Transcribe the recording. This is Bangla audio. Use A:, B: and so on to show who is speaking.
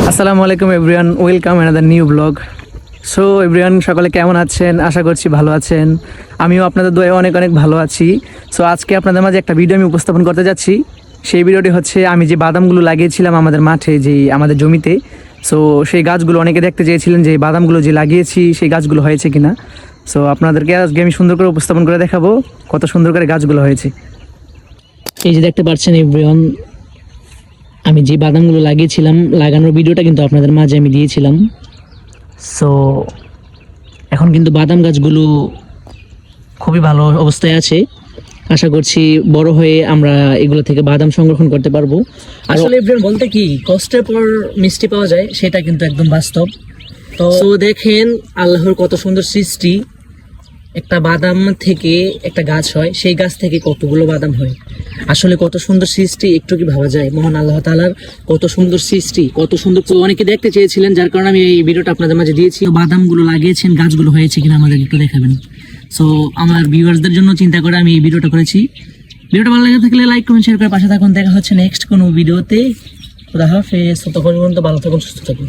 A: আসসালামু আলাইকুম everyone, welcome another new blog. So everyone, সকলে কেমন আছেন? আশা করছি ভালো আছেন। আমিও আপনাদের দোয়ায় অনেক অনেক ভালো আছি। সো আজকে আপনাদের মাঝে একটা ভিডিও আমি উপস্থাপন করতে যাচ্ছি। সেই ভিডিওটি হচ্ছে আমি যে বাদামগুলো লাগিয়েছিলাম আমাদের মাঠে, আমাদের জমিতে। সো সেই গাছগুলো অনেকে দেখতে চেয়েছিলেন যে বাদামগুলো যে লাগিয়েছি সেই গাছগুলো হয়েছে কিনা। সো আপনাদেরকে আজকে আমি সুন্দর করে উপস্থাপন করে দেখাবো কত সুন্দর করে গাছগুলো হয়েছে। এই যে দেখতে পাচ্ছেন এভরিওয়ান, আমি যে বাদামগুলো লাগিয়েছিলাম লাগানোর ভিডিওটা কিন্তু আপনাদের মাঝে আমি দিয়েছিলাম। সো এখন কিন্তু বাদাম গাছগুলো খুবই ভালো অবস্থায় আছে। আশা করছি বড় হয়ে আমরা এগুলো থেকে বাদাম সংরক্ষণ করতে পারবো। আসলে এভরিওয়ান, বলতে কি কষ্টের পর মিষ্টি পাওয়া যায় সেটা কিন্তু একদম বাস্তব। তো দেখেন আল্লাহর কত সুন্দর সৃষ্টি, একটা বাদাম থেকে একটা গাছ হয়, সেই গাছ থেকে কতগুলো বাদাম হয়। আসলে কত সুন্দর সৃষ্টি, একটু কি ভাবা যায়? মহান আল্লাহ তাআলার কত সুন্দর সৃষ্টি, কত সুন্দর। তো অনেকে দেখতে চেয়েছিলেন, যার কারণে আমি এই ভিডিওটা আপনাদের মাঝে দিয়েছি। বাদামগুলো লাগিয়েছেন, গাছগুলো হয়েছে কিনা আমাদের একটু দেখাবেন। সো আমার ভিউয়ার্সদের জন্য চিন্তা করে আমি এই ভিডিওটা করেছি। ভিডিওটা ভালো লাগে থাকলে লাইক কমেন্ট শেয়ার করে পাশে থাকুন। দেখা হচ্ছে নেক্সট কোনো ভিডিওতে। খোদা হাফেজ। ততক্ষণ পর্যন্ত ভালো থাকুন, সুস্থ থাকুন।